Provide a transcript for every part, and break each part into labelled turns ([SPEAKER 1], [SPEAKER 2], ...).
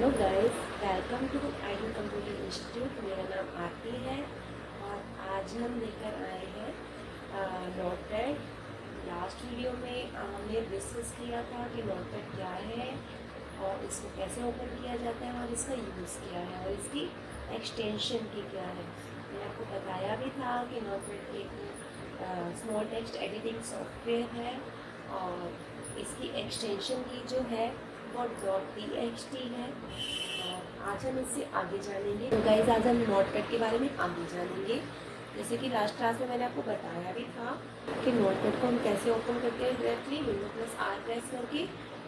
[SPEAKER 1] Hello guys, welcome to ideal computer institute. मेरा नाम आरती है और आज हम लेकर आए हैं नोटपैड। लास्ट वीडियो में हमने डिस्कस किया था कि नोटपैड क्या है और इसको कैसे ओपन किया जाता है और इसका यूज़ क्या है और इसकी एक्सटेंशन की क्या है। मैंने आपको बताया भी था कि नोटपैड एक स्मॉल टेक्स्ट एडिटिंग सॉफ्टवेयर है और इसकी एक्सटेंशन की जो है और .txt है। और आज हम इससे आगे जानेंगे। तो गाइस, आज हम नोटपैड के बारे में आगे जानेंगे। जैसे कि लास्ट क्लास में मैंने आपको बताया भी था कि नोटपैड को हम कैसे ओपन करते हैं डायरेक्टली Windows+R प्रेस करके।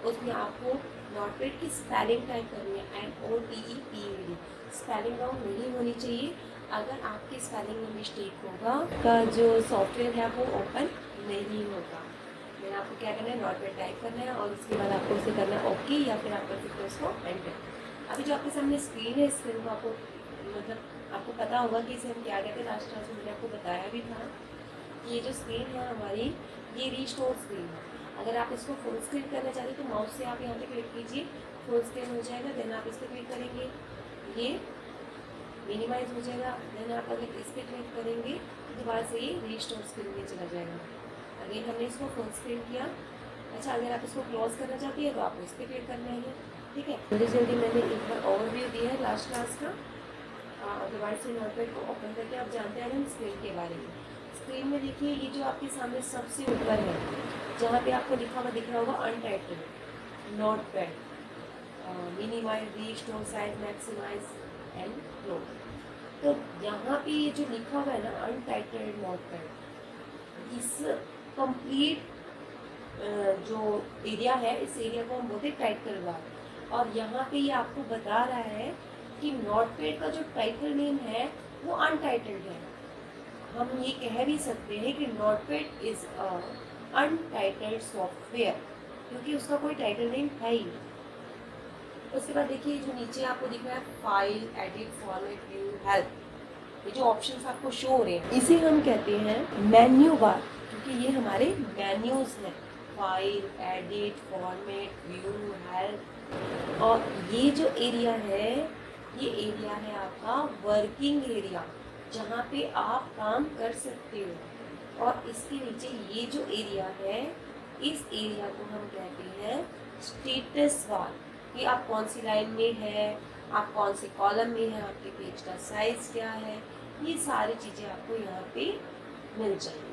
[SPEAKER 1] उसमें आपको नोटपैड की स्पेलिंग टाइप करनी है, NOTEPAD। स्पेलिंग रॉन्ग नहीं होनी चाहिए। अगर आपकी स्पेलिंग में मिस्टेक होगा का जो सॉफ्टवेयर है वो ओपन नहीं होगा। मैंने आपको क्या करना है, नोटपैड टाइप करना है और उसके बाद आपको उसे करना है ओके, या फिर आप कर सकते हो उसको एंटर। अभी जो आपके सामने स्क्रीन है, स्क्रीन को आपको आपको पता होगा कि इसे हम क्या कहते हैं। लास्ट क्लास में मैंने आपको बताया भी था कि ये जो स्क्रीन है हमारी, ये रीस्टोर स्क्रीन है। अगर आप इसको फुल स्क्रीन करना चाहते हैं तो माउस से आप यहाँ पे क्लिक कीजिए, फुल स्क्रीन हो जाएगा। देन आप इस पर क्लिक करेंगे, ये मिनिमाइज हो जाएगा। देन आप अगर इस पर क्लिक करेंगे तो दोबारा से ये रीस्टोर स्क्रीन में चला जाएगा। अगेन हमने इसको फुल स्क्रीन किया। अच्छा, अगर आप इसको क्लोज करना चाहती है तो आपको इस पर क्लिक करना है। ठीक है, जल्दी जल्दी मैंने एक बार ओवरव्यू दिया है लास्ट क्लास का। दोबारा से नोटपैड को ओपन करके आप जानते हैं हम स्क्रीन के बारे में। स्क्रीन में देखिए, ये जो आपके सामने सबसे ऊपर है, जहाँ पे आपको लिखा हुआ दिख रहा होगा untitled notepad, minimise, restore, size, maximise and close. तो यहाँ पे ये जो लिखा हुआ है ना अनटाइटल्ड नोटपैड, इस कंप्लीट जो एरिया है, इस एरिया को हम बोलते हैं टाइटल बार। और यहाँ पे ये आपको बता रहा है कि नोटपैड का जो टाइटल नेम है वो अनटाइटल्ड है। हम ये कह भी सकते हैं कि नोटपैड इज अनटाइटल्ड सॉफ्टवेयर, क्योंकि उसका कोई टाइटल नेम है ही नहीं। उसके बाद देखिए, जो नीचे आपको दिख रहा है file, edit, format, view, help, ये जो ऑप्शंस आपको शो हो रहे हैं इसे हम कहते हैं मेन्यू बार, क्योंकि ये हमारे मेन्यूज हैं, file, edit, format, view, help. और ये जो एरिया है, ये एरिया है आपका वर्किंग एरिया, जहाँ पे आप काम कर सकते हो। और इसके नीचे ये जो एरिया है, इस एरिया को हम कहते हैं स्टेटस बार, कि आप कौन सी लाइन में है, आप कौन से कॉलम में है, आपके पेज का साइज क्या है, ये सारी चीज़ें आपको यहाँ पे मिल जाएंगी।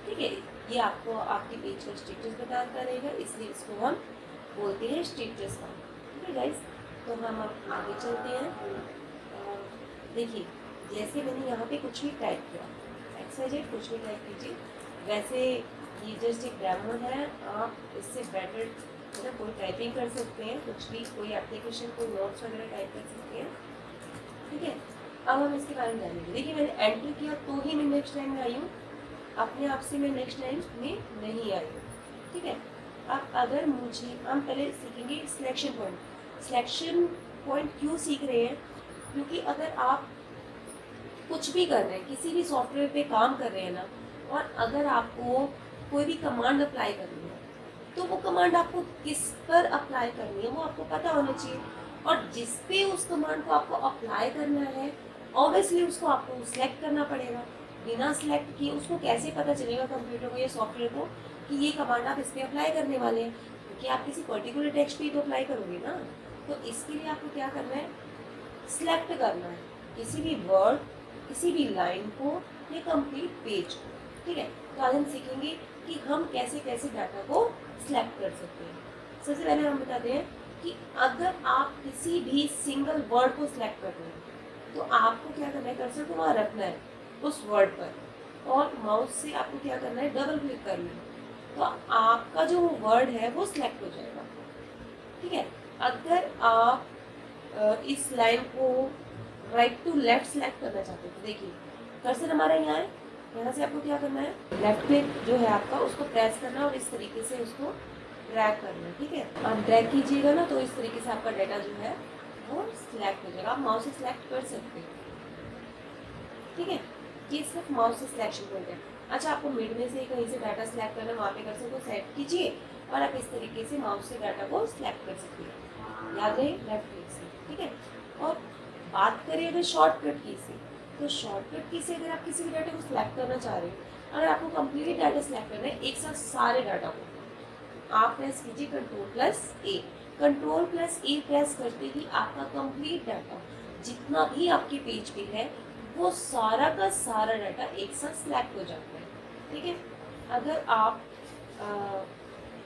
[SPEAKER 1] ठीक है, ये आपको आपके पेज का स्टेटस बताता रहेगा, इसलिए इसको हम बोलते हैं स्टेटस बार। ठीक है गाइस, तो हम अब आगे चलते हैं। देखिए, जैसे मैंने यहाँ पे कुछ भी टाइप किया, XYZ कुछ भी टाइप कीजिए। वैसे ये जस्ट एक डेमो है, आप इससे बेटर मतलब कोई टाइपिंग कर सकते हैं, कुछ भी, कोई एप्लीकेशन, कोई नोट्स वगैरह टाइप कर सकते हैं। ठीक है, अब हम इसके बारे में जानेंगे। देखिए, मैंने एंटर किया तो ही मैं नेक्स्ट लाइन में आई हूँ, अपने आप से मैं नेक्स्ट लाइन में नहीं आई हूँ। ठीक है, अब अगर मुझे, हम पहले सीखेंगे सिलेक्शन पॉइंट। सिलेक्शन पॉइंट क्यों सीख रहे हैं, क्योंकि अगर आप कुछ भी कर रहे हैं, किसी भी सॉफ्टवेयर पे काम कर रहे हैं ना, और अगर आपको कोई भी कमांड अप्लाई करनी है तो वो कमांड आपको किस पर अप्लाई करनी है वो आपको पता होना चाहिए। और जिस पे उस कमांड को आपको अप्लाई करना है, ऑब्वियसली उसको आपको सिलेक्ट करना पड़ेगा। बिना सिलेक्ट किए उसको कैसे पता चलेगा कंप्यूटर को या सॉफ्टवेयर को कि ये कमांड आप इस पर अप्लाई करने वाले हैं, क्योंकि आप किसी पर्टिकुलर टेक्स्ट पे तो अप्लाई करोगे ना। तो इसके लिए आपको क्या करना है, सिलेक्ट करना है किसी भी वर्ड, किसी भी लाइन को या कंप्लीट पेज को। ठीक है, तो आज हम सीखेंगे कि हम कैसे कैसे डाटा को सिलेक्ट कर सकते हैं। सबसे पहले हम बताते हैं कि अगर आप किसी भी सिंगल वर्ड को सिलेक्ट कर रहे हैं तो आपको क्या करना है, कर्सर को वहाँ रखना है उस वर्ड पर, और माउस से आपको क्या करना है, डबल क्लिक करना है, तो आपका जो वर्ड है वो सिलेक्ट हो जाएगा। ठीक है, अगर आप इस लाइन को राइट टू लेफ्ट सेलेक्ट करना चाहते हो तो देखिए, कर्सर हमारा यहाँ है, यहाँ से आपको क्या करना है, लेफ्ट क्लिक जो है आपका उसको प्रेस करना और इस तरीके से उसको ड्रैग करना है। ठीक है, आप ड्रैग कीजिएगा ना तो इस तरीके से आपका डाटा जो है वो सिलेक्ट हो जाएगा। आप माउस से सिलेक्ट कर सकते हो। ठीक है, ये सिर्फ माउस से सिलेक्शन पॉइंट है। अच्छा, आपको मिड में से कहीं से डाटा सिलेक्ट करना, वहाँ पे कर्सर को सेट कीजिए और आप इस तरीके से माउस से डाटा को सिलेक्ट कर सकते हैं। याद रहे लेफ्ट क्लिक से, ठीक है। और बात करें अगर शॉर्टकट की से, तो शॉर्टकट की से अगर आप किसी भी डाटा को सिलेक्ट करना चाह रहे हो, अगर आपको कंप्लीटली डाटा सिलेक्ट करना है एक साथ सारे डाटा को, आप प्रेस कीजिए कंट्रोल+A। कंट्रोल+A प्रेस करते ही आपका कंप्लीट डाटा जितना भी आपके पेज पे है वो सारा का सारा डाटा एक साथ सिलेक्ट हो जाता है, ठीक है। अगर आप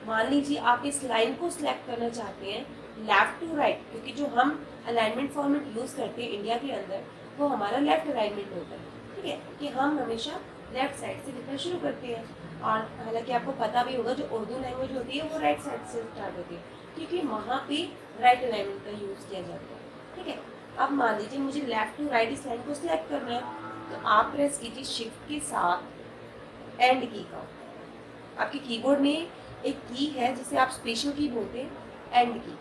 [SPEAKER 1] मान लीजिए आप इस लाइन को सिलेक्ट करना चाहते हैं लेफ्ट टू राइट, क्योंकि जो हम अलाइनमेंट फॉर्मेट यूज़ करते हैं इंडिया के अंदर वो हमारा लेफ्ट अलाइनमेंट होता है, ठीक है, कि हम हमेशा लेफ्ट साइड से लिखना शुरू करते हैं। और हालांकि आपको पता भी होगा जो उर्दू लैंग्वेज होती है वो राइट साइड से स्टार्ट होती है, क्योंकि वहाँ पे राइट अलाइनमेंट का यूज़ किया जाता है, ठीक है। अब मान लीजिए मुझे लेफ्ट टू राइट इस लाइन को सिलेक्ट करना है, तो आप प्रेस कीजिए शिफ्ट के साथ एंड की का। आपके कीबोर्ड में एक की है जिसे आप स्पेशल की बोलते हैं, एंड की,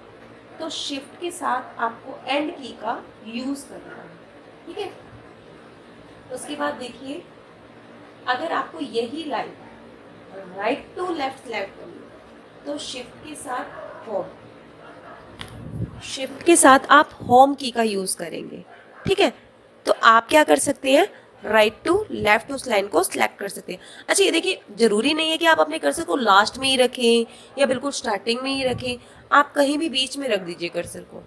[SPEAKER 1] तो शिफ्ट के साथ आपको एंड की का यूज़ करना है, ठीक है। उसके बाद देखिए अगर आपको यही line right to left select करनी है तो शिफ्ट के साथ होम, शिफ्ट के साथ आप होम की का यूज़ करेंगे, ठीक है। तो आप क्या कर सकते हैं, राइट टू लेफ्ट उस लाइन को सिलेक्ट कर सकते हैं। अच्छा ये देखिए ज़रूरी नहीं है कि आप अपने कर्सर को लास्ट में ही रखें या बिल्कुल स्टार्टिंग में ही रखें, आप कहीं भी बीच में रख दीजिए कर्सर को,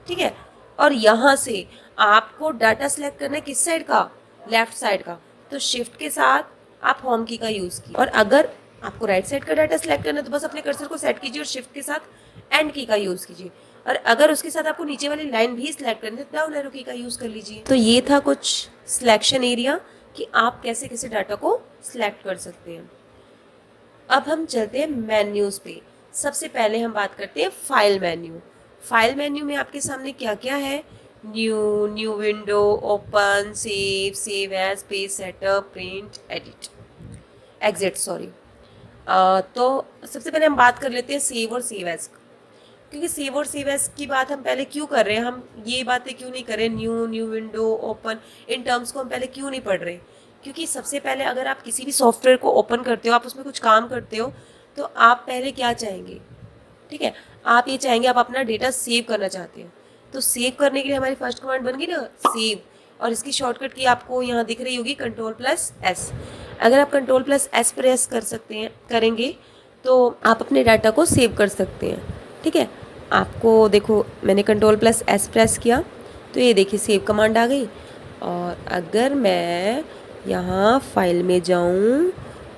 [SPEAKER 1] ठीक है। और यहाँ से आपको डाटा सेलेक्ट करना है किस साइड का, लेफ्ट साइड का, तो शिफ्ट के साथ आप होम की का यूज़ कीजिए। और अगर आपको राइट साइड का डाटा सेलेक्ट करना है तो बस अपने कर्सर को सेट कीजिए और शिफ्ट के साथ एंड की का यूज़ कीजिए। और अगर उसके साथ आपको नीचे वाली लाइन भी सिलेक्ट करनी है तो डाउन एरो की का यूज़ कर लीजिए। तो ये था कुछ सिलेक्शन एरिया कि आप कैसे कैसे डाटा को सिलेक्ट कर सकते हैं। अब हम चलते हैं मेन्यूज़ पे। सबसे पहले हम बात करते हैं फाइल मेन्यू। फाइल मेन्यू में आपके सामने क्या क्या है, new window, open, save as, page setup, print, edit, exit, sorry. तो सबसे पहले हम बात कर लेते हैं सेव और सेव एज, क्योंकि सेव और सेव एज की बात हम पहले क्यों कर रहे हैं, हम ये बातें क्यों नहीं कर रहे, new window, open, in terms को हम पहले क्यों नहीं पढ़ रहे, क्योंकि सबसे पहले अगर आप किसी भी सॉफ्टवेयर को ओपन करते हो, आप उसमें कुछ काम करते हो, तो आप पहले क्या चाहेंगे, ठीक है, आप ये चाहेंगे आप अपना डेटा सेव करना चाहते हैं। तो सेव करने के लिए हमारी फर्स्ट कमांड बन गई ना सेव, और इसकी शॉर्टकट की आपको यहाँ दिख रही होगी कंट्रोल+S। अगर आप कंट्रोल+S प्रेस कर सकते हैं, करेंगे तो आप अपने डाटा को सेव कर सकते हैं, ठीक है। आपको देखो मैंने कंट्रोल+S प्रेस किया तो ये देखिए सेव कमांड आ गई। और अगर मैं यहाँ फाइल में जाऊँ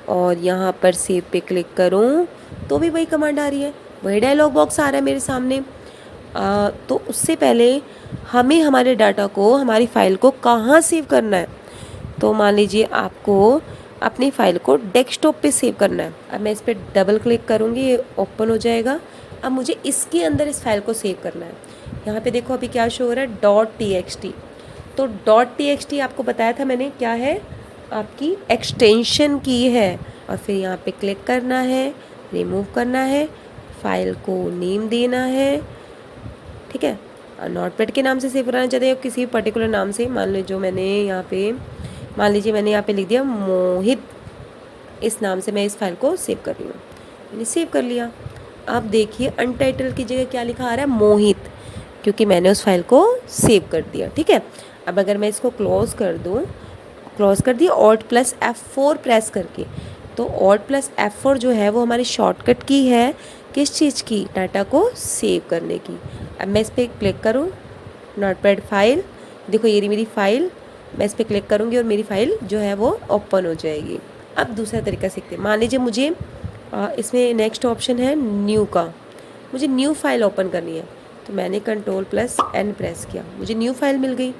[SPEAKER 1] और यहाँ पर सेव पे क्लिक करूँ तो भी वही कमांड आ रही है, वही डायलॉग बॉक्स आ रहा है मेरे सामने। तो उससे पहले हमें हमारे डाटा को, हमारी फाइल को कहाँ सेव करना है, तो मान लीजिए आपको अपनी फाइल को डेस्कटॉप पे सेव करना है। अब मैं इस पर डबल क्लिक करूँगी, ये ओपन हो जाएगा। अब मुझे इसके अंदर इस फाइल को सेव करना है। यहाँ पे देखो अभी क्या शो हो रहा है, .txt। तो .txt आपको बताया था मैंने क्या है, आपकी एक्सटेंशन की है। और फिर यहाँ पे क्लिक करना है, रिमूव करना है, फाइल को नेम देना है, ठीक है। नोटपैड के नाम से सेव कराना चाहते हैं किसी पर्टिकुलर नाम से, मान लो जो मैंने यहाँ पे, मान लीजिए मैंने यहाँ पे लिख दिया मोहित, इस नाम से मैं इस फाइल को सेव कर रही हूँ, मैंने सेव कर लिया। अब देखिए अनटाइटल की जगह क्या लिखा आ रहा है, मोहित, क्योंकि मैंने उस फाइल को सेव कर दिया, ठीक है। अब अगर मैं इसको क्लोज कर दूँ, क्लोज कर दिया Alt+F4 प्रेस करके, तो Alt+F4 जो है वो हमारी शॉर्टकट की है किस चीज़ की, डाटा को सेव करने की। अब मैं इस पर क्लिक करूँ, नोटपैड फाइल, देखो ये रही मेरी फाइल, मैं इस पर क्लिक करूँगी और मेरी फाइल जो है वो ओपन हो जाएगी। अब दूसरा तरीका सीखते हैं। मान लीजिए मुझे इसमें नेक्स्ट ऑप्शन है न्यू का, मुझे न्यू फाइल ओपन करनी है, तो मैंने कंट्रोल+N प्रेस किया, मुझे न्यू फाइल मिल गई।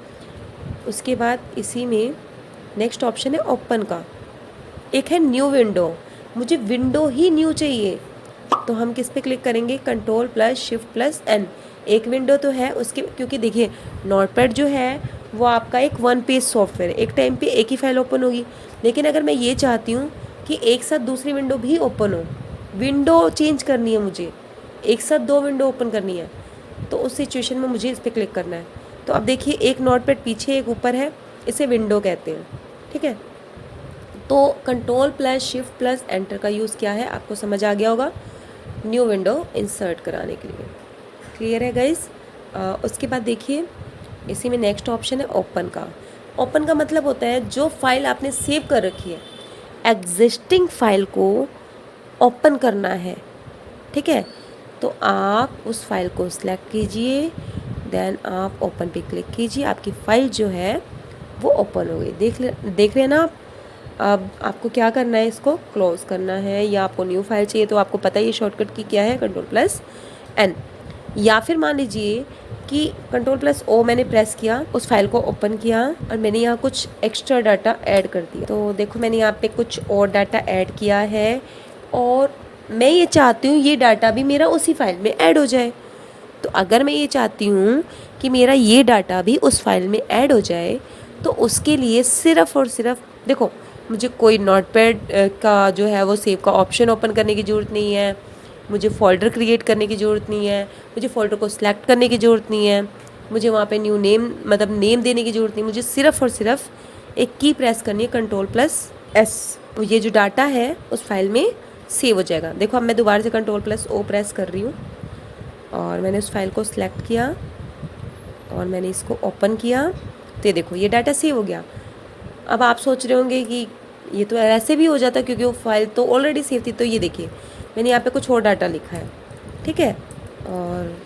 [SPEAKER 1] उसके बाद इसी में नेक्स्ट ऑप्शन है ओपन का, एक है न्यू विंडो, मुझे विंडो ही न्यू चाहिए, तो हम किस पे क्लिक करेंगे, कंट्रोल+Shift+N। एक विंडो तो है उसके, क्योंकि देखिए नोटपैड जो है वो आपका एक वन पेज सॉफ्टवेयर है, एक टाइम पे एक ही फाइल ओपन होगी। लेकिन अगर मैं ये चाहती हूँ कि एक साथ दूसरी विंडो भी ओपन हो, विंडो चेंज करनी है मुझे, एक साथ दो विंडो ओपन करनी है, तो उस सिचुएशन में मुझे इस पर क्लिक करना है। तो अब देखिए एक नोटपैड पीछे एक ऊपर है, इसे विंडो कहते हैं, ठीक है। तो कंट्रोल+Shift+Enter का यूज़ क्या है आपको समझ आ गया होगा, न्यू विंडो इंसर्ट कराने के लिए, क्लियर है गाइस। उसके बाद देखिए इसी में नेक्स्ट ऑप्शन है ओपन का। ओपन का मतलब होता है जो फाइल आपने सेव कर रखी है, एग्जिस्टिंग फाइल को ओपन करना है, ठीक है। तो आप उस फाइल को सिलेक्ट कीजिए, देन आप ओपन पे क्लिक कीजिए, आपकी फ़ाइल जो है वो ओपन हो गई। देख रहे हैं ना आप। अब आपको क्या करना है, इसको क्लोज़ करना है, या आपको न्यू फाइल चाहिए तो आपको पता ही है शॉर्टकट की क्या है, Ctrl+N। या फिर मान लीजिए कि Ctrl+O मैंने प्रेस किया, उस फाइल को ओपन किया और मैंने यहाँ कुछ एक्स्ट्रा डाटा ऐड कर दिया। तो देखो मैंने यहाँ पे कुछ और डाटा ऐड किया है और मैं ये चाहती हूँ ये डाटा भी मेरा उसी फाइल में ऐड हो जाए। तो अगर मैं ये चाहती हूँ कि मेरा ये डाटा भी उस फाइल में ऐड हो जाए, तो उसके लिए सिर्फ़ और सिर्फ देखो, मुझे कोई नोटपैड का जो है वो सेव का ऑप्शन ओपन करने की ज़रूरत नहीं है, मुझे फ़ोल्डर क्रिएट करने की ज़रूरत नहीं है, मुझे फ़ोल्डर को सिलेक्ट करने की ज़रूरत नहीं है, मुझे वहाँ पे न्यू नेम मतलब नेम देने की ज़रूरत नहीं। मुझे सिर्फ़ और सिर्फ एक की प्रेस करनी है, Ctrl+S। ये जो डाटा है उस फाइल में सेव हो जाएगा। देखो अब मैं दोबारा से Ctrl+O प्रेस कर रही हूँ और मैंने उस फाइल को सिलेक्ट किया और मैंने इसको ओपन किया, तो देखो ये डाटा सेव हो गया। अब आप सोच रहे होंगे कि ये तो ऐसे भी हो जाता क्योंकि वो फाइल तो ऑलरेडी सेव थी। तो ये देखिए मैंने यहाँ पे कुछ और डाटा लिखा है, ठीक है, और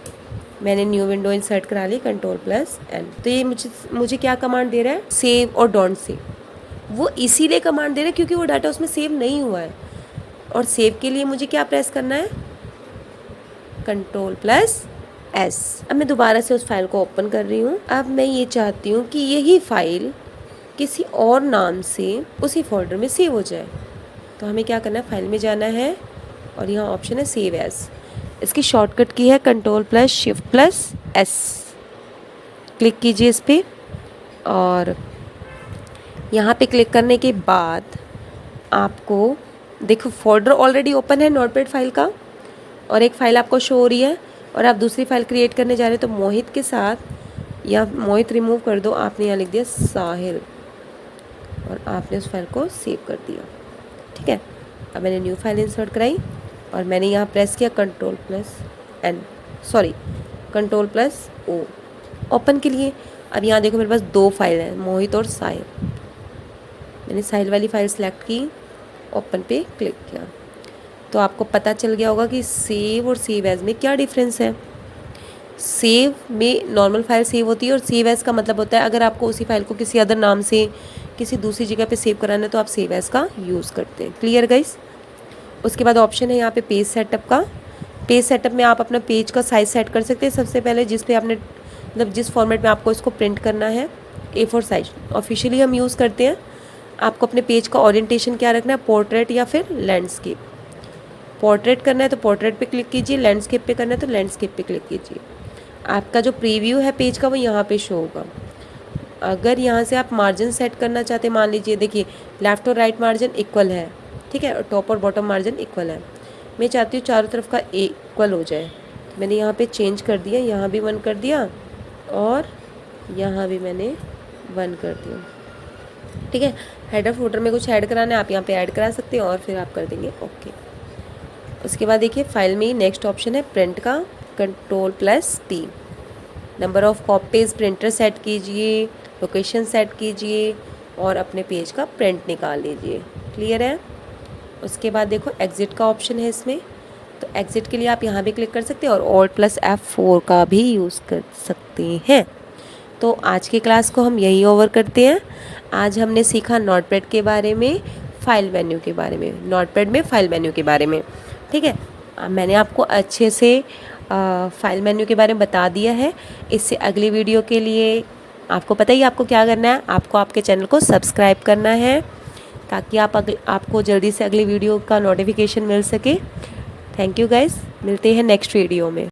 [SPEAKER 1] मैंने न्यू विंडो इंसर्ट करा ली, Ctrl+N। तो ये मुझे क्या कमांड दे रहा है, सेव और डोंट सेव। वो इसीलिए कमांड दे रहा है क्योंकि वो डाटा उसमें सेव नहीं हुआ है। और सेव के लिए मुझे क्या प्रेस करना है, Ctrl+S। अब मैं दोबारा से उस फाइल को ओपन कर रही हूँ। अब मैं ये चाहती हूँ कि यही फाइल किसी और नाम से उसी फोल्डर में सेव हो जाए। तो हमें क्या करना है, फाइल में जाना है और यहाँ ऑप्शन है सेव एज। इसकी शॉर्टकट की है Ctrl+Shift+S। क्लिक कीजिए इस पर और यहाँ पे क्लिक करने के बाद आपको देखो फोल्डर ऑलरेडी ओपन है नोटपैड फाइल का, और एक फ़ाइल आपको शो हो रही है और आप दूसरी फाइल क्रिएट करने जा रहे हो। तो मोहित के साथ या मोहित रिमूव कर दो, आपने यहाँ लिख दिया साहिल और आपने उस फाइल को सेव कर दिया, ठीक है। अब मैंने न्यू फाइल इंसर्ट कराई और मैंने यहाँ प्रेस किया Ctrl+O ओपन के लिए। अब यहाँ देखो मेरे पास दो फाइल हैं, मोहित और साहिल। मैंने साहिल वाली फ़ाइल सेलेक्ट की, ओपन पे क्लिक किया, तो आपको पता चल गया होगा कि सेव और सेव एज में क्या डिफरेंस है। सेव में नॉर्मल फाइल सेव होती है और सेव एज का मतलब होता है अगर आपको उसी फाइल को किसी अदर नाम से किसी दूसरी जगह पे सेव कराना है तो आप सेव एज का यूज़ करते हैं। Clear guys. उसके बाद ऑप्शन है यहाँ पे पेज सेटअप का। पेज सेटअप में आप अपना पेज का साइज़ सेट कर सकते हैं। सबसे पहले जिस पे आपने मतलब जिस फॉर्मेट में आपको इसको प्रिंट करना है, A4 साइज ऑफिशियली हम यूज़ करते हैं। आपको अपने पेज का ओरिएंटेशन क्या रखना है, पोर्ट्रेट या फिर लैंडस्केप। पोर्ट्रेट करना है तो पोर्ट्रेट पे क्लिक कीजिए, लैंडस्केप पे करना है तो लैंडस्केप पे क्लिक कीजिए। आपका जो प्रीव्यू है पेज का वो यहाँ पे शो होगा। अगर यहाँ से आप मार्जिन सेट करना चाहते हैं, मान लीजिए देखिए लेफ़्ट और राइट मार्जिन इक्वल है, ठीक है, और टॉप और बॉटम मार्जिन इक्वल है। मैं चाहती हूँ चारों तरफ का इक्वल हो जाए। मैंने यहाँ पे चेंज कर दिया, यहाँ भी 1 कर दिया और यहाँ भी मैंने 1 कर दिया, ठीक है। हेडर फुटर में कुछ ऐड कराना है आप यहाँ पे ऐड करा सकते हैं और फिर आप कर देंगे ओके। उसके बाद देखिए फाइल में नेक्स्ट ऑप्शन है प्रिंट का, Ctrl+P। Number of copies printer set कीजिए, लोकेशन सेट कीजिए और अपने पेज का प्रिंट निकाल लीजिए। क्लियर है। उसके बाद देखो एग्ज़िट का ऑप्शन है इसमें, तो एग्ज़िट के लिए आप यहाँ भी क्लिक कर सकते हैं और Alt+F4 का भी यूज़ कर सकते हैं। तो आज की क्लास को हम यहीं ओवर करते हैं। आज हमने सीखा नोटपैड के बारे में, फाइल मेन्यू के बारे में, नोटपैड में फाइल मेन्यू के बारे में, ठीक है। मैंने आपको अच्छे से फाइल मेन्यू के बारे में बता दिया है। इससे अगली वीडियो के लिए आपको पता ही आपको क्या करना है, आपको आपके चैनल को सब्सक्राइब करना है ताकि आपको जल्दी से अगली वीडियो का नोटिफिकेशन मिल सके। थैंक यू गाइस, मिलते हैं नेक्स्ट वीडियो में।